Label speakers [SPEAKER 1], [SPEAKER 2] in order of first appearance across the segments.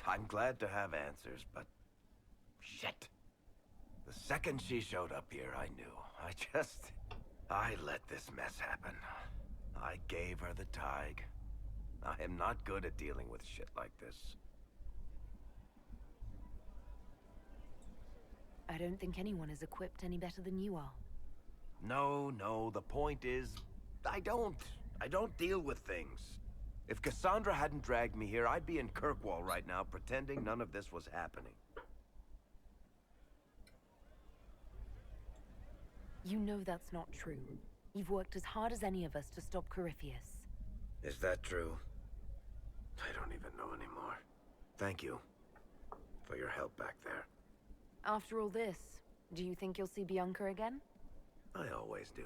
[SPEAKER 1] I'm glad to have answers, but... shit. The second she showed up here, I knew. I let this mess happen. I gave her the Tig. I am not good at dealing with shit like this.
[SPEAKER 2] I don't think anyone is equipped any better than you are.
[SPEAKER 1] No, the point is, I don't deal with things. If Cassandra hadn't dragged me here, I'd be in Kirkwall right now pretending none of this was happening.
[SPEAKER 2] You know that's not true. You've worked as hard as any of us to stop Corypheus.
[SPEAKER 1] Is that true? I don't even know anymore. Thank you for your help back there.
[SPEAKER 2] After all this, do you think you'll see Bianca again?
[SPEAKER 1] I always do.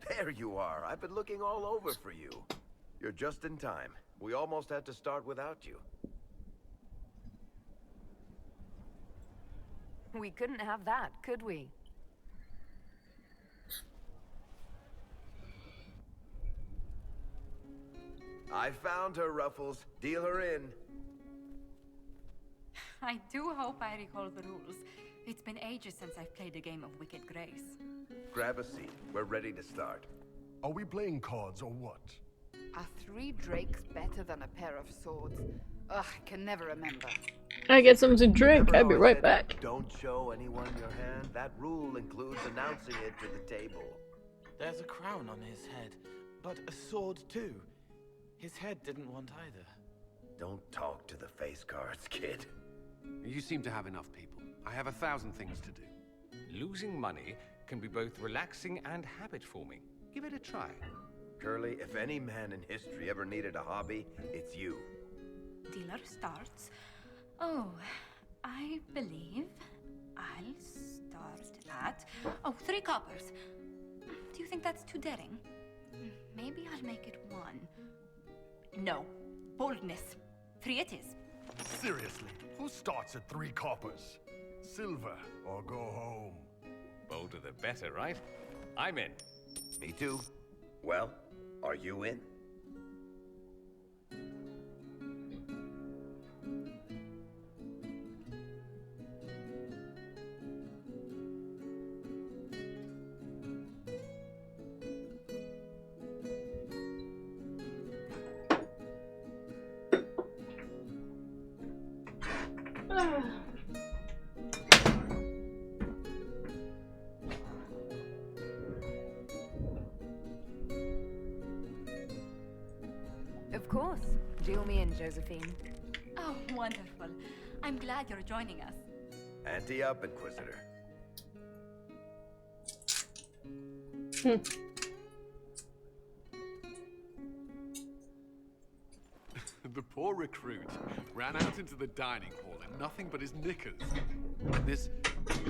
[SPEAKER 1] There you are. I've been looking all over for you. You're just in time. We almost had to start without you.
[SPEAKER 2] We couldn't have that, could we?
[SPEAKER 1] I found her, Ruffles. Deal her in.
[SPEAKER 3] I do hope I recall the rules. It's been ages since I've played a game of Wicking Grace.
[SPEAKER 1] Grab a seat. We're ready to start.
[SPEAKER 4] Are we playing cards or what?
[SPEAKER 5] Are 3 drakes better than a pair of swords? Ugh, I can never remember.
[SPEAKER 6] I get something to drink.
[SPEAKER 1] Remember
[SPEAKER 6] I'll be
[SPEAKER 1] how I
[SPEAKER 6] right
[SPEAKER 1] said,
[SPEAKER 6] back.
[SPEAKER 1] Don't show anyone your hand. That rule includes announcing it to the table.
[SPEAKER 7] There's a crown on his head, but a sword too. His head didn't want either.
[SPEAKER 1] Don't talk to the face cards, kid.
[SPEAKER 8] You seem to have enough people. I have 1,000 things to do. Losing money can be both relaxing and habit-forming. Give it a try.
[SPEAKER 1] Curly, if any man in history ever needed a hobby, it's you.
[SPEAKER 3] Dealer starts. Oh, I believe I'll start at... Oh, 3 coppers. Do you think that's too daring? Maybe I'll make it 1. No. Boldness. 3 it is.
[SPEAKER 4] Seriously, who starts at 3 coppers? Silver or go home?
[SPEAKER 8] Bolder the better, right? I'm in.
[SPEAKER 1] Me too. Well, are you in?
[SPEAKER 2] Of course. Deal me in, Josephine.
[SPEAKER 3] Oh, wonderful. I'm glad you're joining us.
[SPEAKER 1] Ante up, Inquisitor.
[SPEAKER 9] The poor recruit ran out into the dining hall in nothing but his knickers. This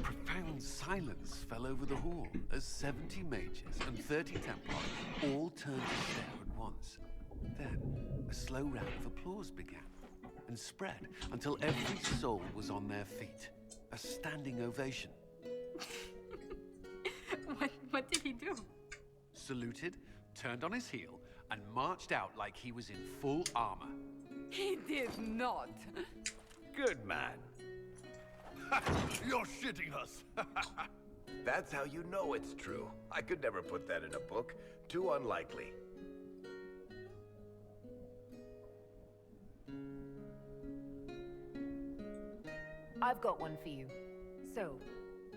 [SPEAKER 9] profound silence fell over the hall as 70 mages and 30 Templars all turned to stare at once. Then, a slow round of applause began and spread until every soul was on their feet. A standing ovation.
[SPEAKER 3] What did he do?
[SPEAKER 9] Saluted, turned on his heel, and marched out like he was in full armor.
[SPEAKER 5] He did not.
[SPEAKER 1] Good man.
[SPEAKER 4] You're shitting us.
[SPEAKER 1] That's how you know it's true. I could never put that in a book. Too unlikely.
[SPEAKER 2] I've got one for you. So,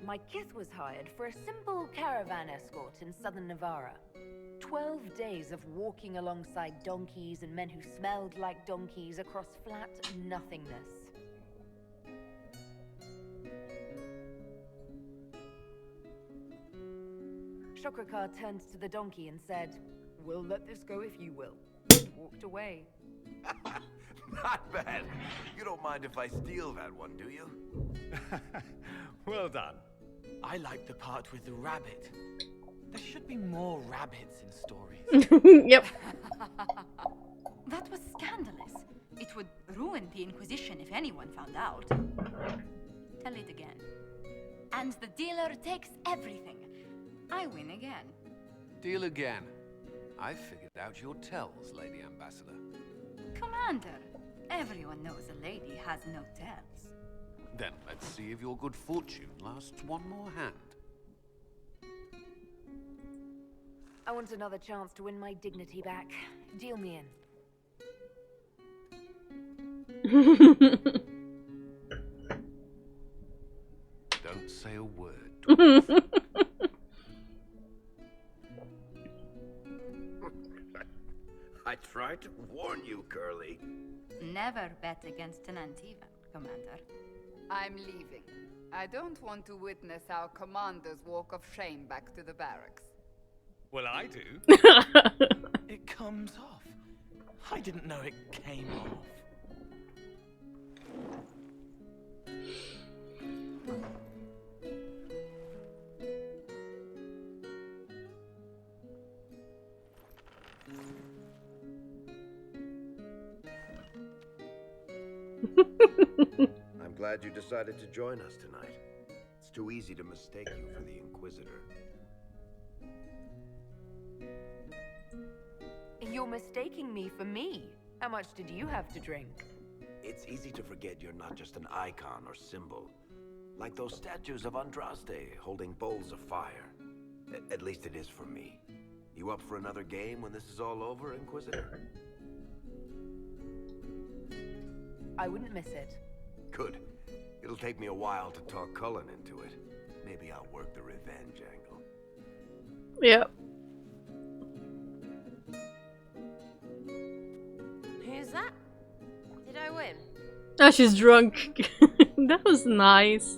[SPEAKER 2] my kith was hired for a simple caravan escort in southern Navarra. 12 days of walking alongside donkeys and men who smelled like donkeys across flat nothingness. Shokrakar turned to the donkey and said, "We'll let this go if you will." And walked away.
[SPEAKER 1] Not bad. You don't mind if I steal that one, do you?
[SPEAKER 8] Well done.
[SPEAKER 7] I like the part with the rabbit. There should be more rabbits in stories.
[SPEAKER 6] Yep.
[SPEAKER 3] That was scandalous. It would ruin the Inquisition if anyone found out. Tell it again. And the dealer takes everything. I win again.
[SPEAKER 9] Deal again. I figured out your tells, Lady Ambassador.
[SPEAKER 3] Commander, everyone knows a lady has no tells.
[SPEAKER 9] Then let's see if your good fortune lasts one more hand.
[SPEAKER 2] I want another chance to win my dignity back. Deal me in.
[SPEAKER 9] Don't say a word, dwarf.
[SPEAKER 1] I tried to warn you, Curly.
[SPEAKER 3] Never bet against an Antivan, Commander.
[SPEAKER 5] I'm leaving. I don't want to witness our commander's walk of shame back to the barracks.
[SPEAKER 7] Well, I do. It comes off. I didn't know it came off.
[SPEAKER 1] I'm glad you decided to join us tonight. It's too easy to mistake you for the Inquisitor.
[SPEAKER 2] You're mistaking me for me. How much did you have to drink?
[SPEAKER 1] It's easy to forget you're not just an icon or symbol. Like those statues of Andraste holding bowls of fire. At least it is for me. You up for another game when this is all over, Inquisitor?
[SPEAKER 2] I wouldn't miss it.
[SPEAKER 1] Good. It'll take me a while to talk Cullen into it. Maybe I'll work the revenge angle.
[SPEAKER 6] Yep.
[SPEAKER 10] Who's that? Did I win?
[SPEAKER 6] Oh, she's drunk. That was nice.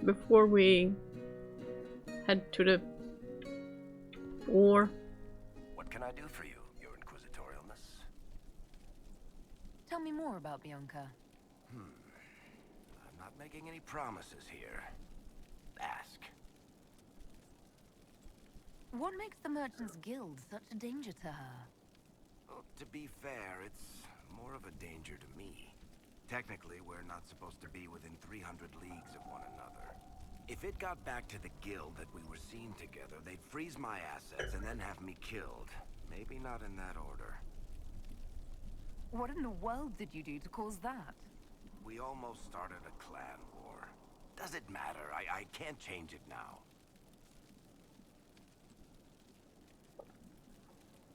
[SPEAKER 6] Before we head to the war.
[SPEAKER 1] What can I do for you, Your Inquisitorialness?
[SPEAKER 2] Tell me more about Bianca.
[SPEAKER 1] I'm not making any promises here. Ask.
[SPEAKER 2] What makes the Merchants Guild such a danger to her?
[SPEAKER 1] Well, to be fair, it's more of a danger to me. Technically, we're not supposed to be within 300 leagues of one another. If it got back to the guild that we were seen together, they'd freeze my assets and then have me killed. Maybe not in that order.
[SPEAKER 2] What in the world did you do to cause that?
[SPEAKER 1] We almost started a clan war. Does it matter? I can't change it now.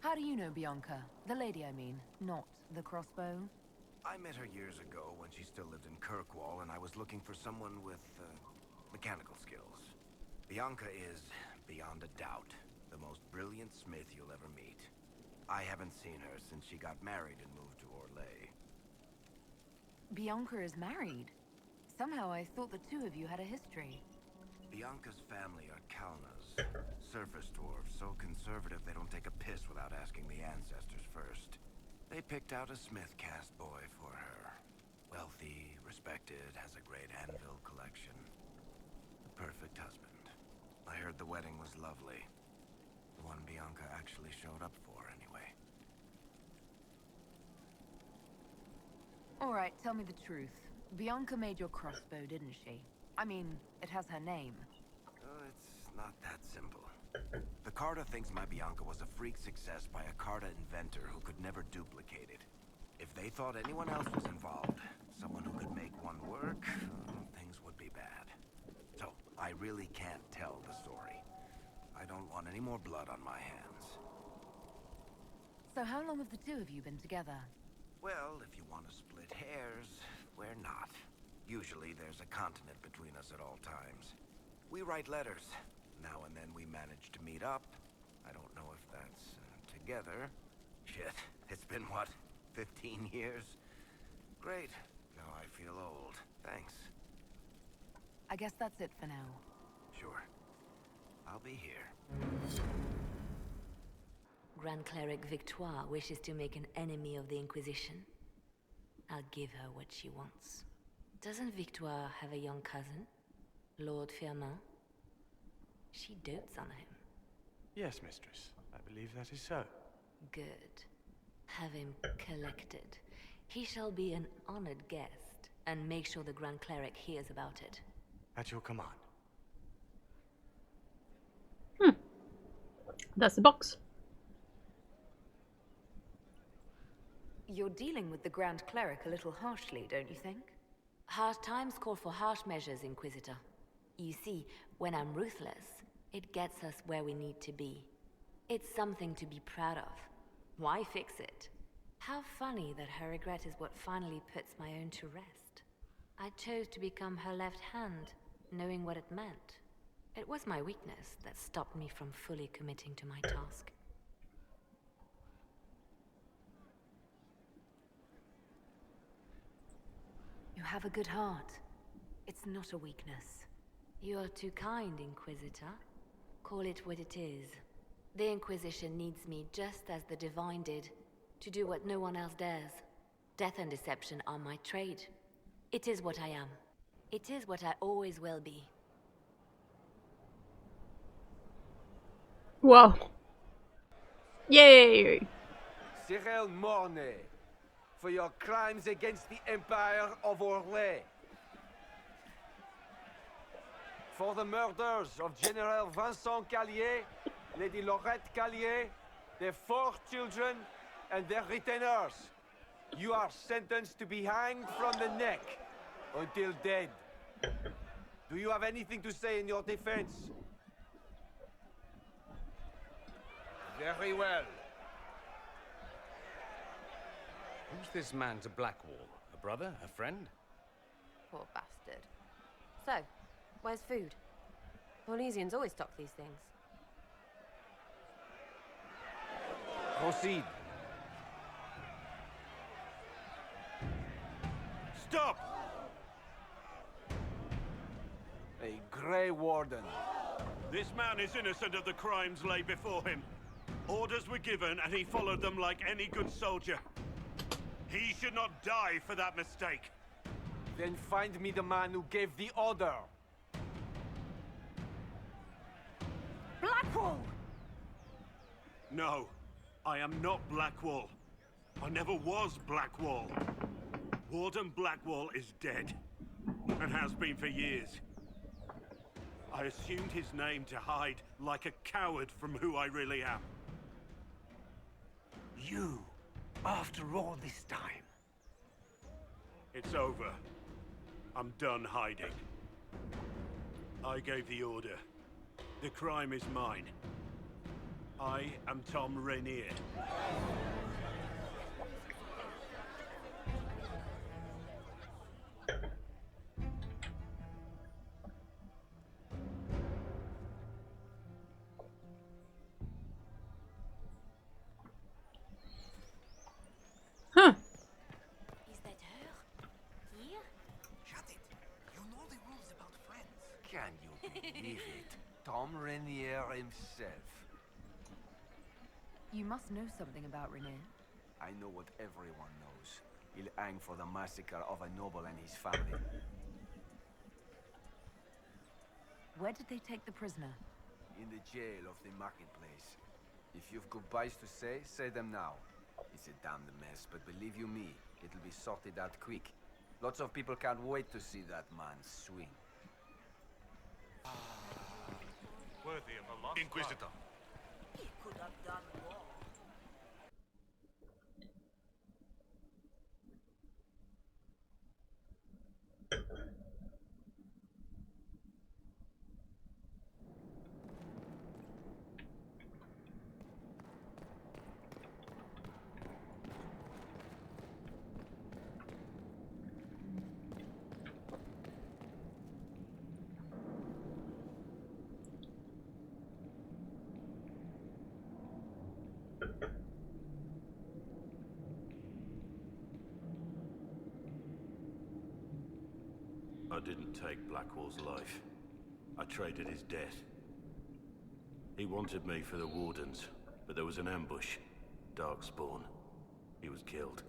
[SPEAKER 2] How do you know Bianca? The lady, I mean, not the crossbow.
[SPEAKER 1] I met her years ago when she still lived in Kirkwall, and I was looking for someone with, mechanical skills. Bianca is, beyond a doubt, the most brilliant smith you'll ever meet. I haven't seen her since she got married and moved to Orlais.
[SPEAKER 2] Bianca is married. Somehow I thought the two of you had a history.
[SPEAKER 1] Bianca's family are Kalnas, surface dwarves, so conservative they don't take a piss without asking the ancestors first. They picked out a smith caste boy for her. Wealthy, respected, has a great anvil collection. The perfect husband. I heard the wedding was lovely. The one Bianca actually showed up for, anyway.
[SPEAKER 2] All right, tell me the truth. Bianca made your crossbow, didn't she? I mean, it has her name.
[SPEAKER 1] It's not that simple. The Carta thinks my Bianca was a freak success by a Carta inventor who could never duplicate it. If they thought anyone else was involved, someone who could make one work, things would be bad. So, I really can't tell the story. I don't want any more blood on my hands.
[SPEAKER 2] So how long have the two of you been together?
[SPEAKER 1] Well, if you want to split hairs, we're not. Usually there's a continent between us at all times. We write letters. Now and then we manage to meet up. I don't know if that's together. Shit, it's been what, 15 years? Great. Now I feel old. Thanks.
[SPEAKER 2] I guess that's it for now.
[SPEAKER 1] Sure. I'll be here.
[SPEAKER 11] Grand Cleric Victoire wishes to make an enemy of the Inquisition. I'll give her what she wants. Doesn't Victoire have a young cousin? Lord Firmin? She dotes on him.
[SPEAKER 7] Yes, mistress. I believe that is so.
[SPEAKER 11] Good. Have him collected. He shall be an honored guest, and make sure the Grand Cleric hears about it.
[SPEAKER 12] At your command.
[SPEAKER 6] That's the box.
[SPEAKER 2] You're dealing with the Grand Cleric a little harshly, don't you think?
[SPEAKER 11] Harsh times call for harsh measures, Inquisitor. You see, when I'm ruthless, it gets us where we need to be. It's something to be proud of. Why fix it? How funny that her regret is what finally puts my own to rest. I chose to become her left hand, knowing what it meant. It was my weakness that stopped me from fully committing to my task.
[SPEAKER 2] You have a good heart. It's not a weakness.
[SPEAKER 11] You are too kind, Inquisitor. Call it what it is. The Inquisition needs me just as the Divine did, to do what no one else dares. Death and deception are my trade. It is what I am. It is what I always will be.
[SPEAKER 6] Wow. Yay!
[SPEAKER 1] Cyril Mornay, for your crimes against the Empire of Orlais. For the murders of General Vincent Callier, Lady Laurette Callier, their 4 children, and their retainers. You are sentenced to be hanged from the neck until dead. Do you have anything to say in your defense? Very well.
[SPEAKER 8] Who's this man to Blackwall? A brother? A friend?
[SPEAKER 10] Poor bastard. So, where's food? Orlesians always stock these things.
[SPEAKER 1] Proceed.
[SPEAKER 4] Stop!
[SPEAKER 1] A Grey Warden.
[SPEAKER 13] This man is innocent of the crimes laid before him. Orders were given and he followed them like any good soldier. He should not die for that mistake.
[SPEAKER 1] Then find me the man who gave the order.
[SPEAKER 2] Blackwall!
[SPEAKER 13] No, I am not Blackwall. I never was Blackwall. Warden Blackwall is dead, and has been for years. I assumed his name to hide like a coward from who I really am.
[SPEAKER 12] You, after all this time.
[SPEAKER 13] It's over. I'm done hiding. I gave the order. The crime is mine. I am Tom Rainier.
[SPEAKER 6] Huh.
[SPEAKER 11] Is that her? Here?
[SPEAKER 12] Shut it. You know the rules about friends.
[SPEAKER 1] Can you believe it? Tom Rainier himself.
[SPEAKER 2] You must know something about Renee.
[SPEAKER 1] I know what everyone knows. He'll hang for the massacre of a noble and his family.
[SPEAKER 2] Where did they take the prisoner?
[SPEAKER 1] In the jail of the marketplace. If you've goodbyes to say them now. It's a damned mess, but believe you me, it'll be sorted out quick. Lots of people can't wait to see that man swing.
[SPEAKER 13] Worthy of a lost
[SPEAKER 4] Inquisitor.
[SPEAKER 11] He could have done more.
[SPEAKER 13] I didn't take Blackwall's life. I traded his death. He wanted me for the Wardens, but there was an ambush. Darkspawn. He was killed.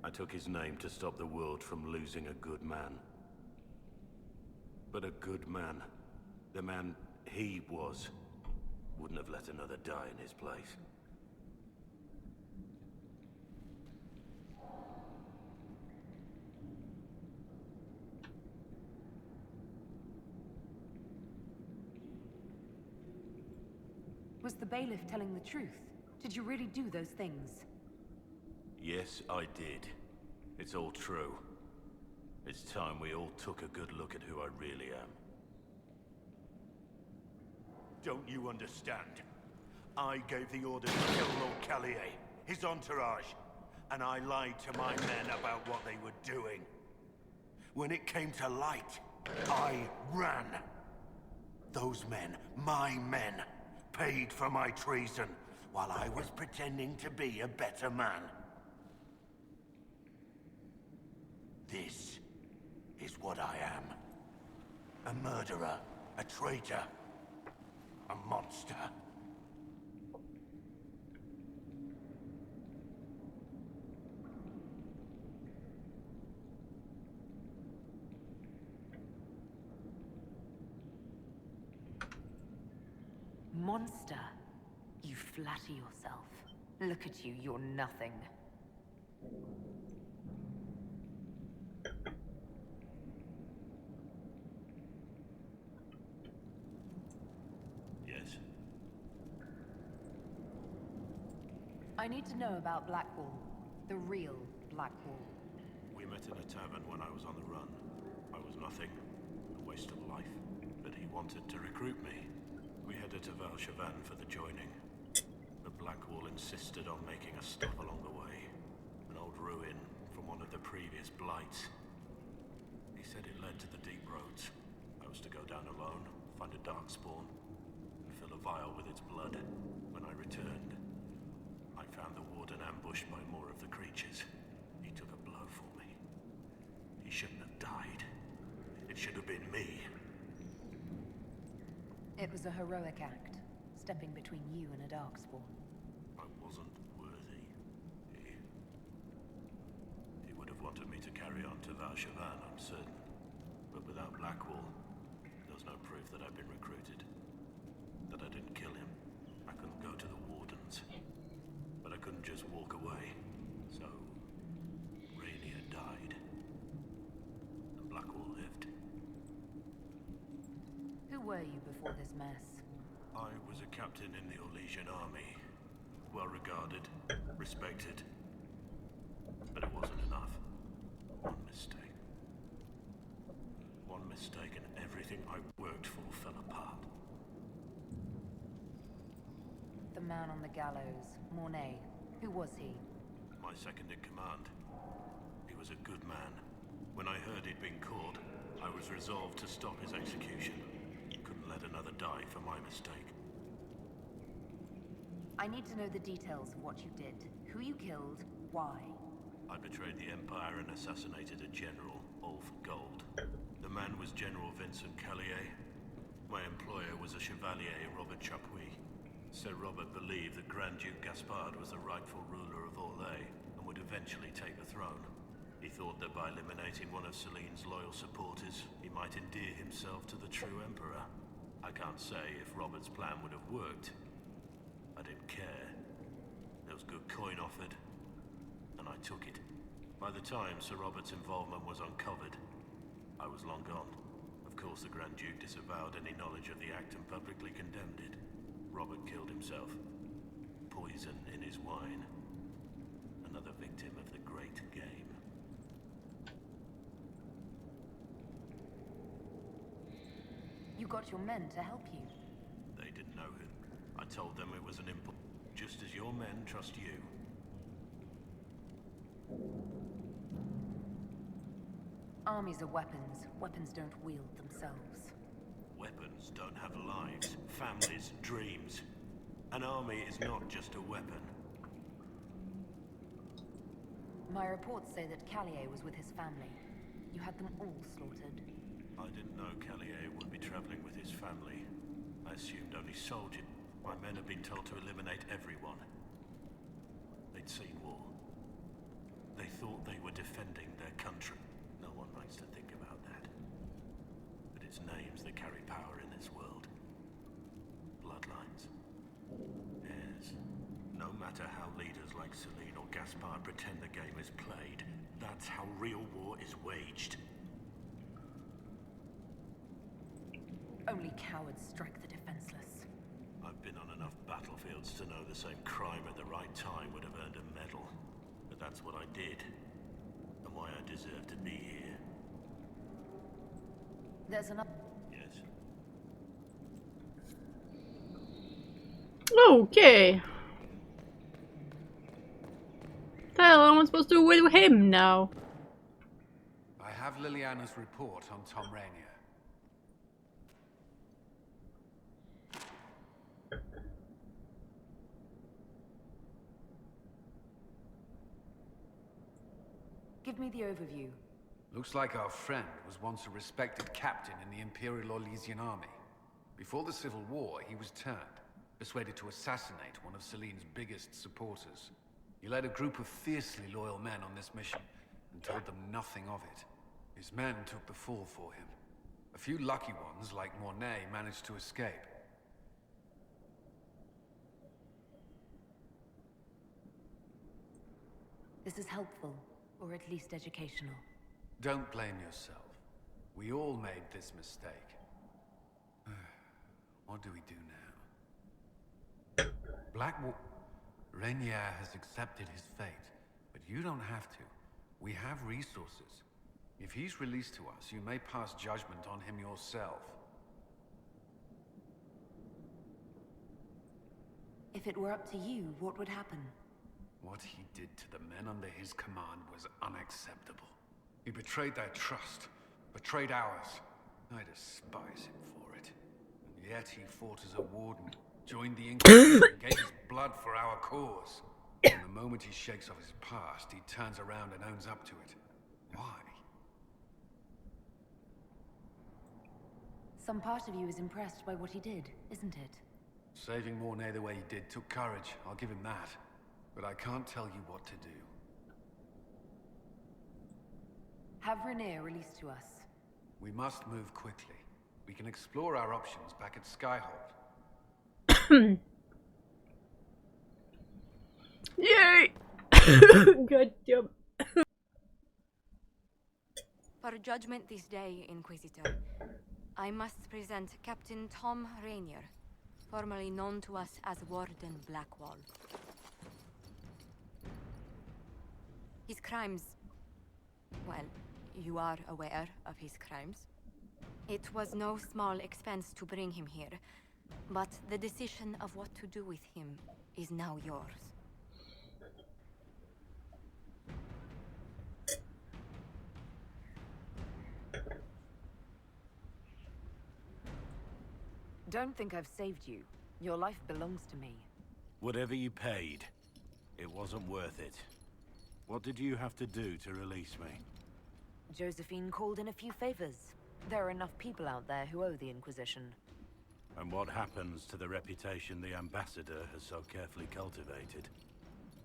[SPEAKER 13] I took his name to stop the world from losing a good man. But a good man, the man he was, wouldn't have let another die in his place.
[SPEAKER 2] Was the bailiff telling the truth? Did you really do those things?
[SPEAKER 13] Yes, I did. It's all true. It's time we all took a good look at who I really am. Don't you understand? I gave the order to kill Lord Callier, his entourage, and I lied to my men about what they were doing. When it came to light, I ran. Those men, my men, paid for my treason, while I was pretending to be a better man. This is what I am. A murderer, a traitor, a monster.
[SPEAKER 2] Monster? You flatter yourself. Look at you, you're nothing.
[SPEAKER 13] Yes?
[SPEAKER 2] I need to know about Blackwall. The real Blackwall.
[SPEAKER 13] We met in a tavern when I was on the run. I was nothing, a waste of life. But he wanted to recruit me. We headed to Valchavan for the joining. The Blackwall insisted on making a stop along the way. An old ruin from one of the previous blights. He said it led to the deep roads. I was to go down alone, find a darkspawn, and fill a vial with its blood. When I returned, I found the warden ambushed by more of the creatures. He took a blow for me. He shouldn't have died. It should have been me.
[SPEAKER 2] It was a heroic act, stepping between you and a darkspawn.
[SPEAKER 13] I wasn't worthy. He would have wanted me to carry on to Valchavan, I'm certain. But without Blackwall, there was no proof that I'd been recruited. That I didn't kill him. I couldn't go to the Wardens. But I couldn't just walk away. So, Rainier died. And Blackwall lived.
[SPEAKER 2] Who were you before this mess?
[SPEAKER 13] I was a captain in the Orlesian army. Well regarded, respected. But it wasn't enough. One mistake. One mistake and everything I worked for fell apart.
[SPEAKER 2] The man on the gallows, Mornay. Who was he?
[SPEAKER 13] My second in command. He was a good man. When I heard he'd been caught, I was resolved to stop his execution. Couldn't let another die for my mistake.
[SPEAKER 2] I need to know the details of what you did. Who you killed, why.
[SPEAKER 13] I betrayed the Empire and assassinated a general, all for gold. The man was General Vincent Callier. My employer was a Chevalier, Robert Chapuis. Sir Robert believed that Grand Duke Gaspard was the rightful ruler of Orlais and would eventually take the throne. He thought that by eliminating one of Celine's loyal supporters, he might endear himself to the true Emperor. I can't say if Robert's plan would have worked. I didn't care. There was good coin offered, and I took it. By the time Sir Robert's involvement was uncovered, I was long gone. Of course, the Grand Duke disavowed any knowledge of the act and publicly condemned it. Robert killed himself. Poison in his wine. Another victim of the great game.
[SPEAKER 2] You got your men to help you.
[SPEAKER 13] They didn't know him. I told them it was an impulse, just as your men trust you.
[SPEAKER 2] Armies are weapons. Weapons don't wield themselves.
[SPEAKER 13] Weapons don't have lives, families, dreams. An army is not just a weapon.
[SPEAKER 2] My reports say that Callier was with his family. You had them all slaughtered.
[SPEAKER 13] I didn't know Callier would be traveling with his family. I assumed only soldiers. My men had been told to eliminate everyone. They'd seen war. They thought they were defending their country. No one likes to think about that. But it's names that carry power in this world. Bloodlines. Heirs. No matter how leaders like Celine or Gaspard pretend the game is played, that's how real war is waged.
[SPEAKER 2] Only cowards strike the defenseless.
[SPEAKER 13] I've been on enough battlefields battlefields to know the same crime at the right time would have earned a medal. But that's what I did, and why I deserve to be here.
[SPEAKER 2] There's another.
[SPEAKER 13] Yes.
[SPEAKER 6] Okay. What the hell am I supposed to do with him now?
[SPEAKER 9] I have Liliana's report on Tom Rainier.
[SPEAKER 2] Give me the overview.
[SPEAKER 9] Looks like our friend was once a respected captain in the Imperial Orlesian army. Before the Civil War, he was turned, persuaded to assassinate one of Celine's biggest supporters. He led a group of fiercely loyal men on this mission, and told them nothing of it. His men took the fall for him. A few lucky ones, like Mornay, managed to escape.
[SPEAKER 2] This is helpful, or at least educational.
[SPEAKER 9] Don't blame yourself. We all made this mistake. What do we do now? Rainier has accepted his fate, but you don't have to. We have resources. If he's released to us, you may pass judgment on him yourself.
[SPEAKER 2] If it were up to you, what would happen?
[SPEAKER 9] What he did to the men under his command was unacceptable. He betrayed their trust, betrayed ours. I despise him for it. And yet he fought as a warden, joined the Inquisition, and gave his blood for our cause. And the moment he shakes off his past, he turns around and owns up to it. Why?
[SPEAKER 2] Some part of you is impressed by what he did, isn't it?
[SPEAKER 9] Saving Mornay the way he did took courage, I'll give him that. But I can't tell you what to do.
[SPEAKER 2] Have Rainier released to us.
[SPEAKER 9] We must move quickly. We can explore our options back at Skyhold.
[SPEAKER 6] Yay! Good job.
[SPEAKER 3] For judgment this day, Inquisitor, I must present Captain Tom Rainier, formerly known to us as Warden Blackwall. His crimes... well, you are aware of his crimes. It was no small expense to bring him here, but the decision of what to do with him is now yours.
[SPEAKER 2] Don't think I've saved you. Your life belongs to me.
[SPEAKER 13] Whatever you paid, it wasn't worth it. What did you have to do to release me?
[SPEAKER 2] Josephine called in a few favors. There are enough people out there who owe the Inquisition.
[SPEAKER 13] And what happens to the reputation the Ambassador has so carefully cultivated?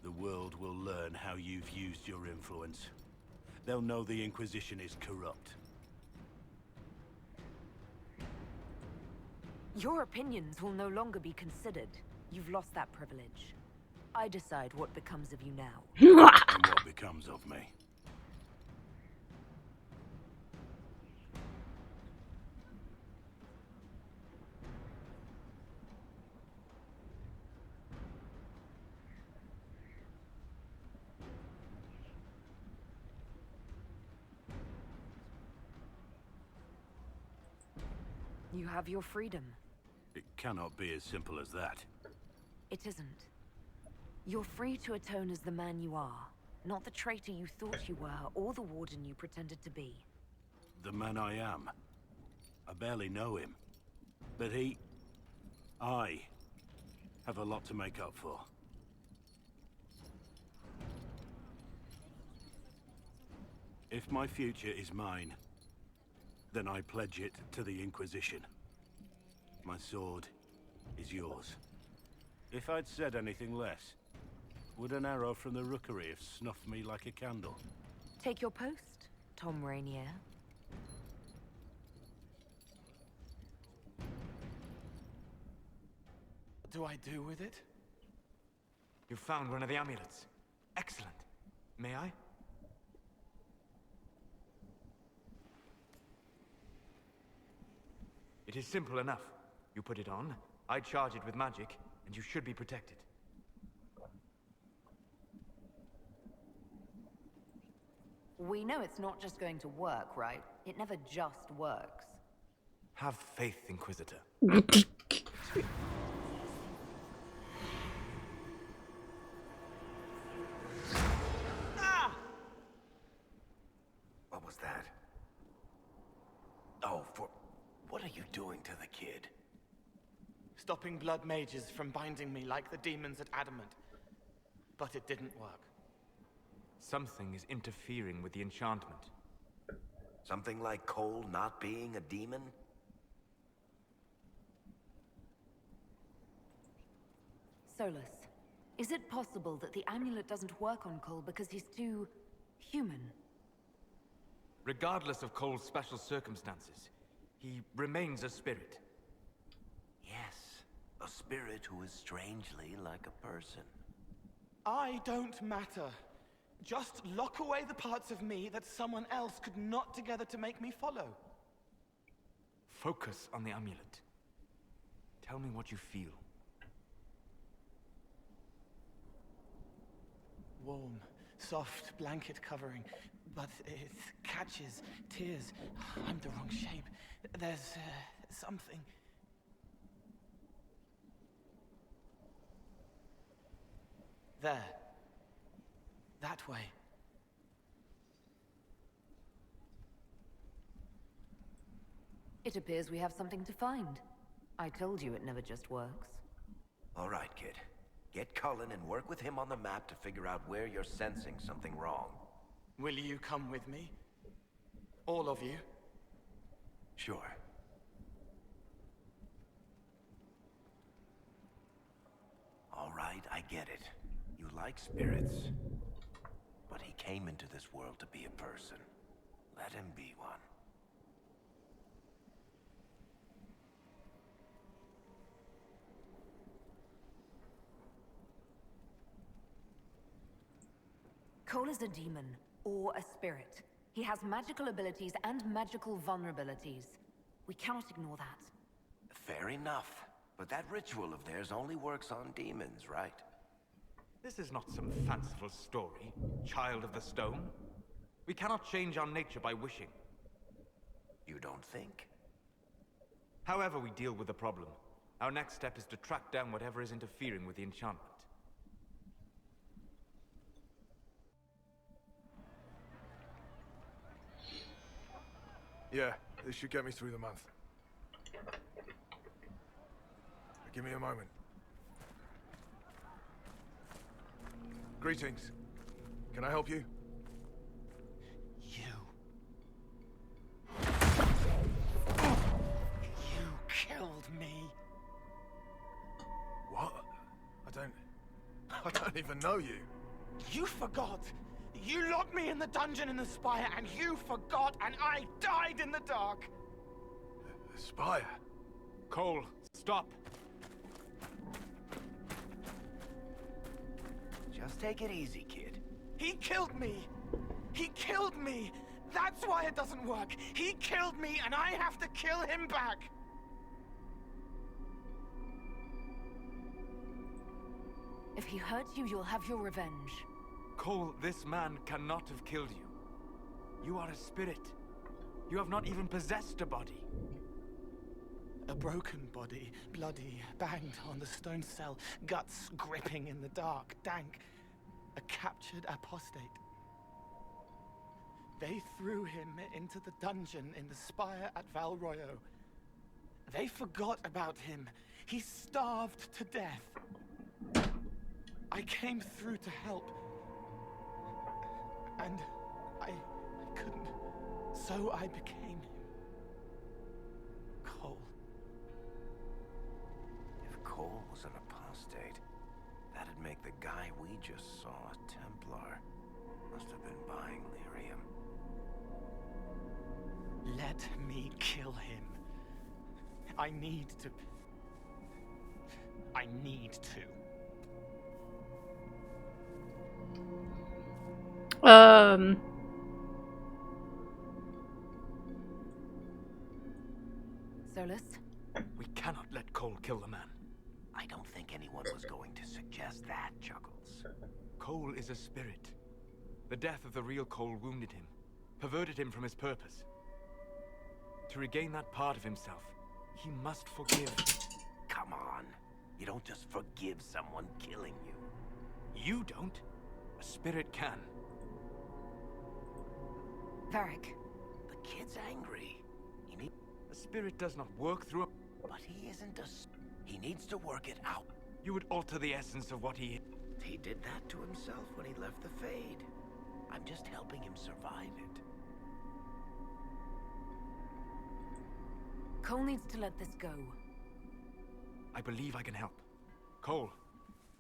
[SPEAKER 13] The world will learn how you've used your influence. They'll know the Inquisition is corrupt.
[SPEAKER 2] Your opinions will no longer be considered. You've lost that privilege. I decide what becomes of you now.
[SPEAKER 13] And what becomes of me?
[SPEAKER 2] You have your freedom.
[SPEAKER 13] It cannot be as simple as that.
[SPEAKER 2] It isn't. You're free to atone as the man you are, not the traitor you thought you were, or the warden you pretended to be.
[SPEAKER 13] The man I am. I barely know him. But I have a lot to make up for. If my future is mine, then I pledge it to the Inquisition. My sword is yours. If I'd said anything less, would an arrow from the rookery have snuffed me like a candle?
[SPEAKER 2] Take your post, Tom Rainier.
[SPEAKER 7] What do I do with it? You found one of the amulets. Excellent. May I? It is simple enough. You put it on, I charge it with magic,
[SPEAKER 14] and you should be protected.
[SPEAKER 2] We know it's not just going to work, right? It never just works.
[SPEAKER 14] Have faith, Inquisitor.
[SPEAKER 1] What was that? Oh, what are you doing to the kid?
[SPEAKER 7] Stopping blood mages from binding me like the demons at Adamant. But it didn't work.
[SPEAKER 14] Something is interfering with the enchantment.
[SPEAKER 1] Something like Cole not being a demon?
[SPEAKER 2] Solas, is it possible that the amulet doesn't work on Cole because he's too human?
[SPEAKER 14] Regardless of Cole's special circumstances, he remains a spirit.
[SPEAKER 1] Yes, a spirit who is strangely like a person.
[SPEAKER 7] I don't matter. Just lock away the parts of me that someone else could knot together to make me follow.
[SPEAKER 14] Focus on the amulet. Tell me what you feel.
[SPEAKER 7] Warm, soft blanket covering, but it catches tears. I'm the wrong shape. There's something. There. That way.
[SPEAKER 2] It appears we have something to find. I told you it never just works.
[SPEAKER 1] All right, kid. Get Cullen and work with him on the map to figure out where you're sensing something wrong.
[SPEAKER 7] Will you come with me? All of you?
[SPEAKER 1] Sure. All right, I get it. You like spirits. But he came into this world to be a person. Let him be one.
[SPEAKER 2] Cole is a demon, or a spirit. He has magical abilities and magical vulnerabilities. We cannot ignore that.
[SPEAKER 1] Fair enough. But that ritual of theirs only works on demons, right?
[SPEAKER 14] This is not some fanciful story, child of the stone. We cannot change our nature by wishing.
[SPEAKER 1] You don't think?
[SPEAKER 14] However we deal with the problem, our next step is to track down whatever is interfering with the enchantment.
[SPEAKER 4] Yeah, this should get me through the month. Give me a moment. Greetings. Can I help you?
[SPEAKER 7] You killed me.
[SPEAKER 4] What? I don't even know you.
[SPEAKER 7] You forgot. You locked me in the dungeon in the spire, and you forgot, and I died in the dark.
[SPEAKER 4] The spire?
[SPEAKER 14] Cole, stop.
[SPEAKER 1] Just take it easy, kid.
[SPEAKER 7] He killed me. He killed me. That's why it doesn't work. He killed me, and I have to kill him back.
[SPEAKER 2] If he hurt you, you'll have your revenge.
[SPEAKER 14] Cole, this man cannot have killed you. You are a spirit. You have not even possessed a body.
[SPEAKER 7] A broken body, bloody, banged on the stone cell, guts gripping in the dark, dank. A captured apostate. They threw him into the dungeon in the spire at Val Royo. They forgot about him. He starved to death. I came through to help. And I couldn't. So I became him. Cole.
[SPEAKER 1] If Cole was an apostate, that'd make the guy we just saw a Templar. Must have been buying lyrium.
[SPEAKER 7] Let me kill him. I need to.
[SPEAKER 2] Solas?
[SPEAKER 14] We cannot let Cole kill the man.
[SPEAKER 1] I don't think anyone was going to suggest that, Chuckles.
[SPEAKER 14] Cole is a spirit. The death of the real Cole wounded him, perverted him from his purpose. To regain that part of himself, he must forgive.
[SPEAKER 1] Come on. You don't just forgive someone killing you.
[SPEAKER 14] You don't. A spirit can.
[SPEAKER 2] Varric.
[SPEAKER 1] The kid's angry.
[SPEAKER 14] A spirit does not work through a...
[SPEAKER 1] But he isn't a... He needs to work it out.
[SPEAKER 14] You would alter the essence of what he is.
[SPEAKER 1] He did that to himself when he left the Fade. I'm just helping him survive it.
[SPEAKER 2] Cole needs to let this go.
[SPEAKER 14] I believe I can help. Cole,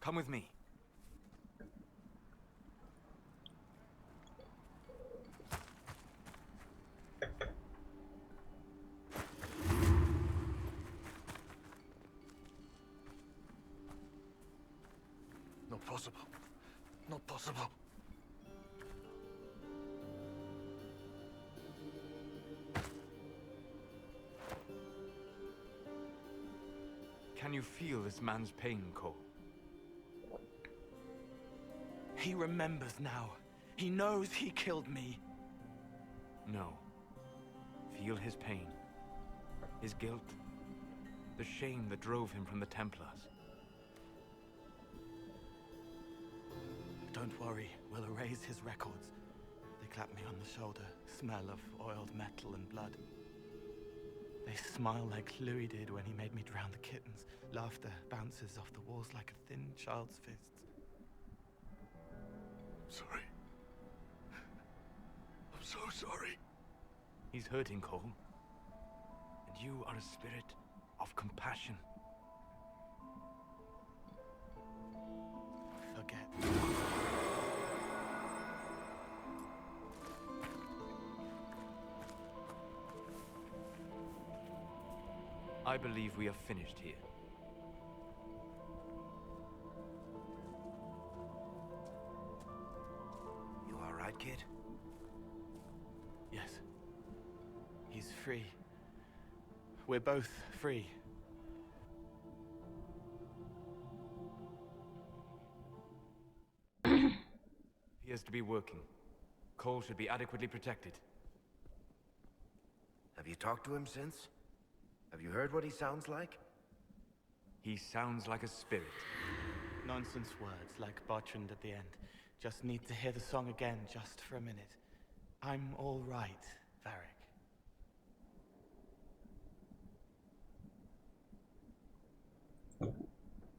[SPEAKER 14] come with me.
[SPEAKER 4] Not possible. Not possible.
[SPEAKER 14] Can you feel this man's pain, Cole?
[SPEAKER 7] He remembers now. He knows he killed me.
[SPEAKER 14] No. Feel his pain. His guilt. The shame that drove him from the Templars.
[SPEAKER 7] Don't worry, we'll erase his records. They clap me on the shoulder, smell of oiled metal and blood. They smile like Louis did when he made me drown the kittens. Laughter bounces off the walls like a thin child's fists.
[SPEAKER 4] Sorry. I'm so sorry.
[SPEAKER 14] He's hurting, Cole. And you are a spirit of compassion.
[SPEAKER 7] Forget.
[SPEAKER 14] I believe we are finished here.
[SPEAKER 1] You all right, kid?
[SPEAKER 7] Yes. He's free. We're both free.
[SPEAKER 14] He has to be working. Cole should be adequately protected.
[SPEAKER 1] Have you talked to him since? Have you heard what he sounds like?
[SPEAKER 14] He sounds like a spirit.
[SPEAKER 7] Nonsense words like Bertrand at the end. Just need to hear the song again just for a minute. I'm all right, Varric.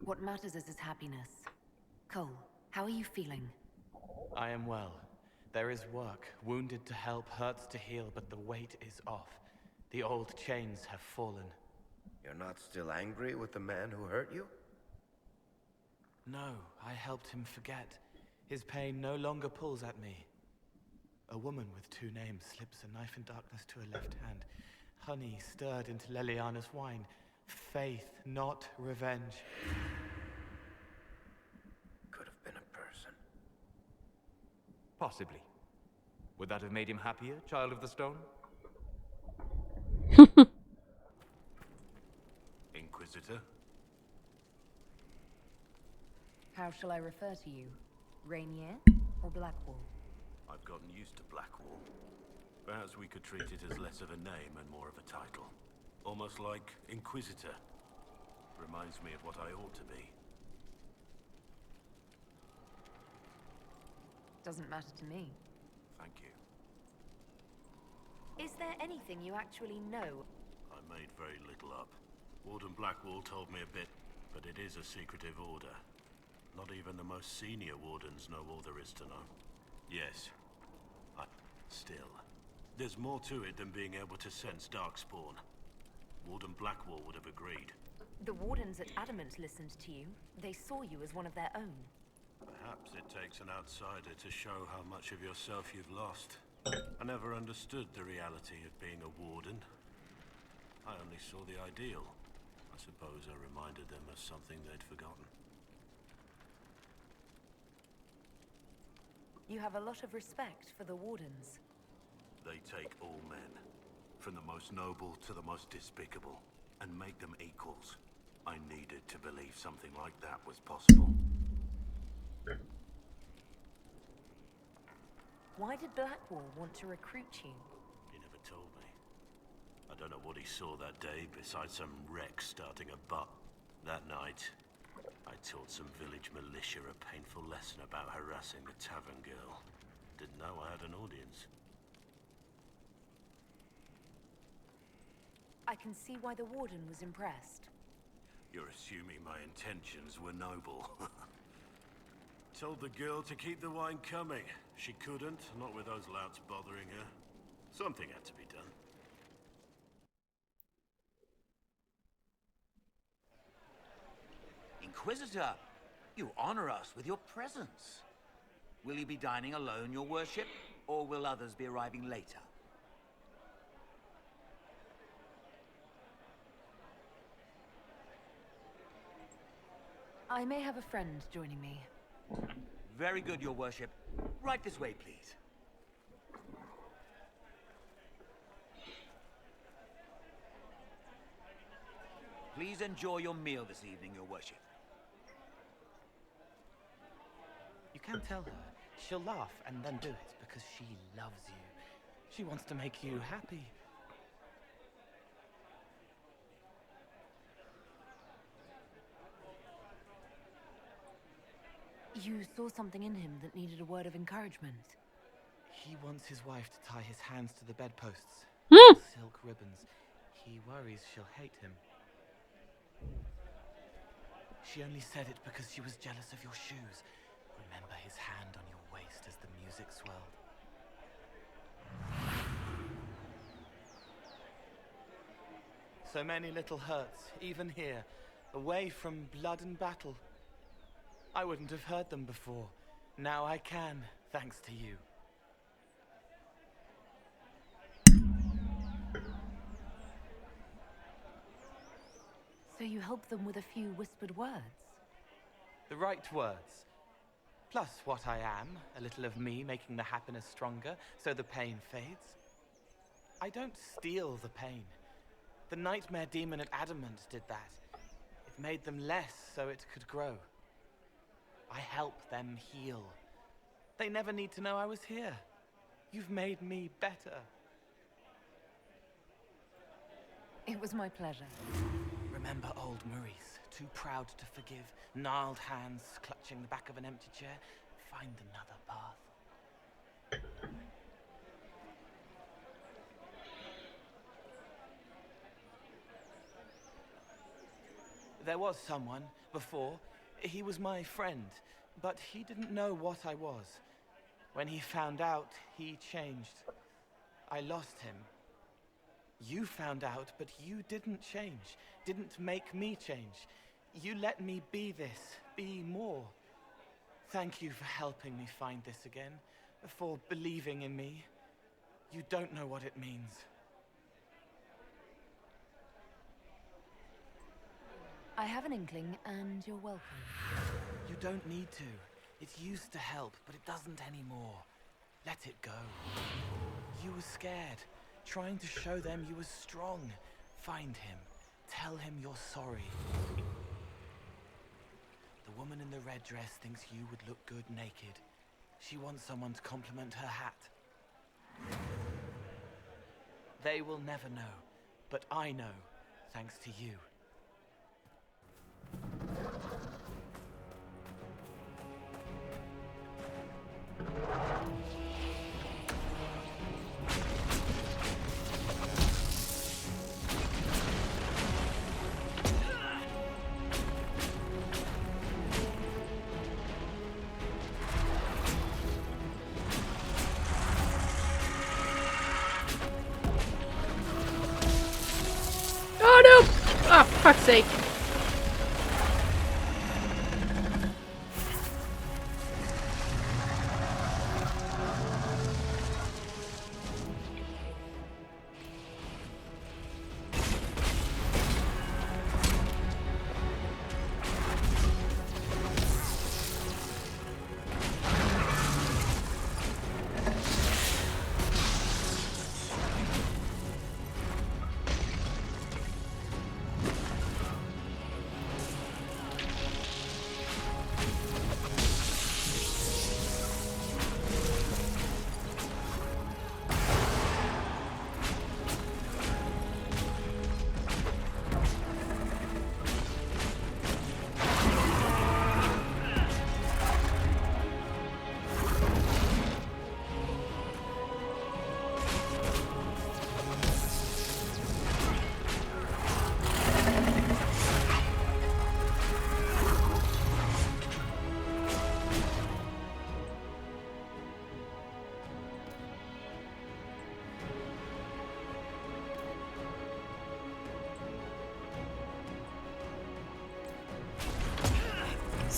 [SPEAKER 2] What matters is his happiness. Cole, how are you feeling?
[SPEAKER 7] I am well. There is work. Wounded to help, hurts to heal, but the weight is off. The old chains have fallen.
[SPEAKER 1] You're not still angry with the man who hurt you?
[SPEAKER 7] No, I helped him forget. His pain no longer pulls at me. A woman with two names slips a knife in darkness to her left hand. Honey stirred into Leliana's wine. Faith, not revenge.
[SPEAKER 1] Could have been a person.
[SPEAKER 14] Possibly. Would that have made him happier, Child of the Stone?
[SPEAKER 13] Inquisitor?
[SPEAKER 2] How shall I refer to you? Rainier or Blackwall?
[SPEAKER 13] I've gotten used to Blackwall. Perhaps we could treat it as less of a name and more of a title. Almost like Inquisitor. Reminds me of what I ought to be.
[SPEAKER 2] Doesn't matter to me.
[SPEAKER 13] Thank you.
[SPEAKER 2] Is there anything you actually know?
[SPEAKER 13] I made very little up. Warden Blackwall told me a bit, but it is a secretive order. Not even the most senior wardens know all there is to know. Yes. Still. There's more to it than being able to sense Darkspawn. Warden Blackwall would have agreed.
[SPEAKER 2] The wardens at Adamant listened to you. They saw you as one of their own.
[SPEAKER 13] Perhaps it takes an outsider to show how much of yourself you've lost. I never understood the reality of being a warden. I only saw the ideal. I suppose I reminded them of something they'd forgotten.
[SPEAKER 2] You have a lot of respect for the wardens.
[SPEAKER 13] They take all men, from the most noble to the most despicable, and make them equals. I needed to believe something like that was possible.
[SPEAKER 2] Why did Blackwall want to recruit you?
[SPEAKER 13] He never told me. I don't know what he saw that day besides some wreck starting a butt. That night, I taught some village militia a painful lesson about harassing the tavern girl. Didn't know I had an audience.
[SPEAKER 2] I can see why the Warden was impressed.
[SPEAKER 13] You're assuming my intentions were noble. Told the girl to keep the wine coming. She couldn't, not with those louts bothering her. Something had to be done.
[SPEAKER 15] Inquisitor, you honor us with your presence. Will you be dining alone, your worship, or will others be arriving later?
[SPEAKER 2] I may have a friend joining me.
[SPEAKER 15] Very good, your worship. Right this way, please. Please enjoy your meal this evening, your worship.
[SPEAKER 7] You can tell her. She'll laugh and then do it because she loves you. She wants to make you happy.
[SPEAKER 2] You saw something in him that needed a word of encouragement.
[SPEAKER 7] He wants his wife to tie his hands to the bedposts. Silk ribbons. He worries she'll hate him. She only said it because she was jealous of your shoes. Remember his hand on your waist as the music swelled. So many little hurts, even here, away from blood and battle. I wouldn't have heard them before. Now I can, thanks to you.
[SPEAKER 2] So you help them with a few whispered words?
[SPEAKER 7] The right words. Plus what I am, a little of me making the happiness stronger, so the pain fades. I don't steal the pain. The nightmare demon at Adamant did that. It made them less so it could grow. I help them heal. They never need to know I was here. You've made me better.
[SPEAKER 2] It was my pleasure.
[SPEAKER 7] Remember old Maurice, too proud to forgive, gnarled hands clutching the back of an empty chair? Find another path. There was someone before. He was my friend, but he didn't know what I was. When he found out, he changed. I lost him. You found out, but you didn't change. Didn't make me change. You let me be this, be more. Thank you for helping me find this again, for believing in me. You don't know what it means.
[SPEAKER 2] I have an inkling, and you're welcome.
[SPEAKER 7] You don't need to. It used to help, but it doesn't anymore. Let it go. You were scared, trying to show them you were strong. Find him. Tell him you're sorry. The woman in the red dress thinks you would look good naked. She wants someone to compliment her hat. They will never know, but I know, thanks to you.
[SPEAKER 6] Oh no! Oh, for fuck's sake.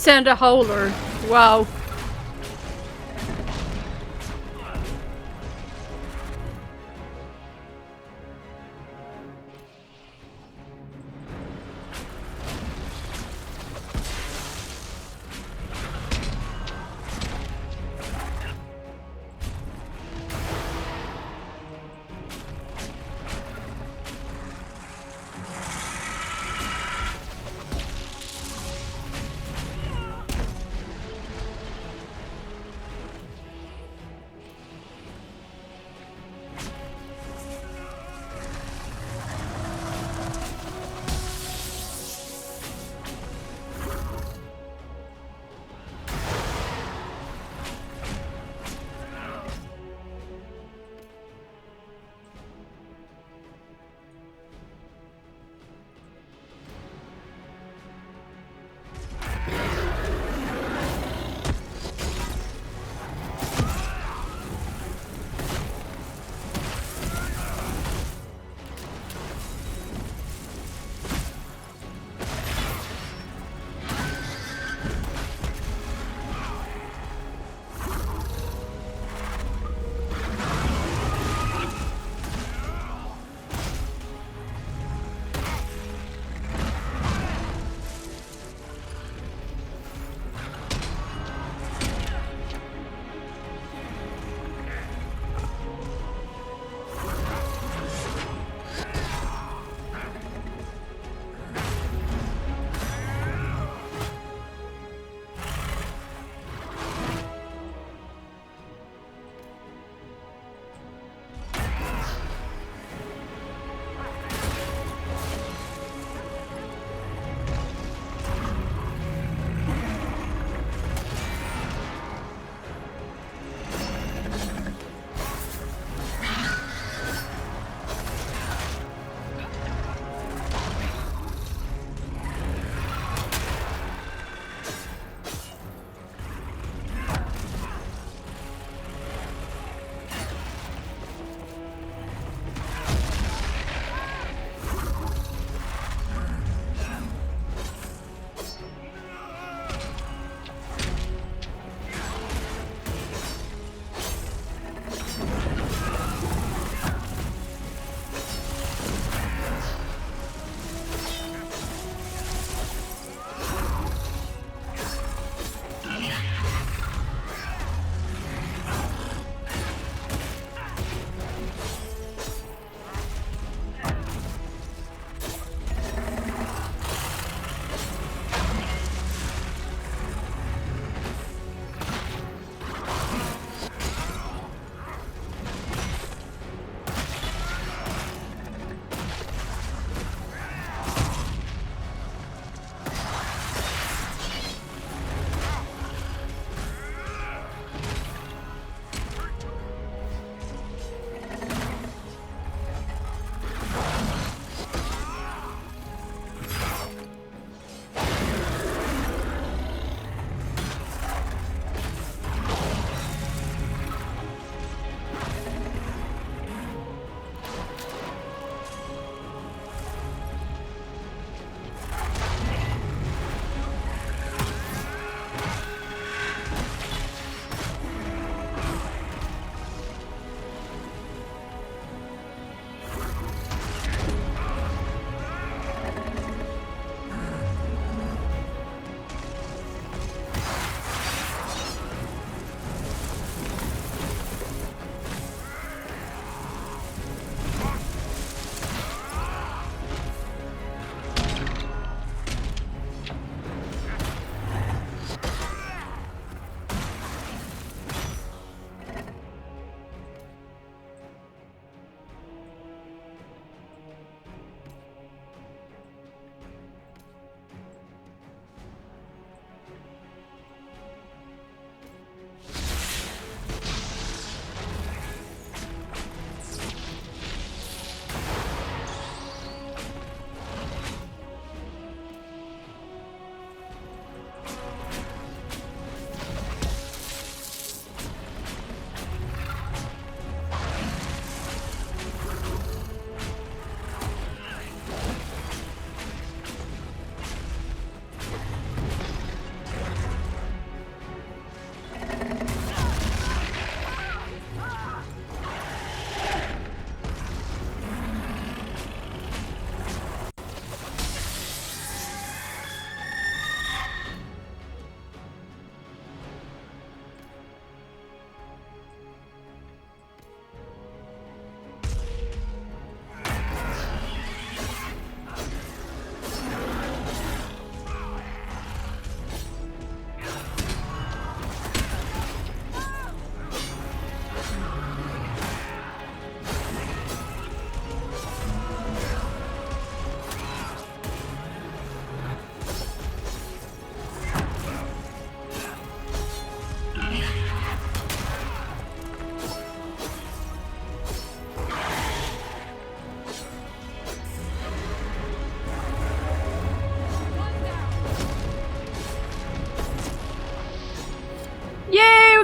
[SPEAKER 6] Send a howler. Wow.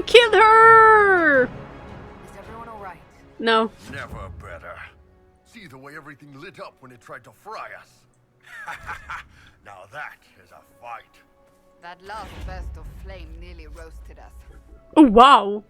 [SPEAKER 6] killed her!
[SPEAKER 2] Is everyone all right?
[SPEAKER 6] No.
[SPEAKER 4] Never better. See the way everything lit up when it tried to fry us. Now that is a fight.
[SPEAKER 5] That last burst of flame nearly roasted us.
[SPEAKER 6] Oh, wow.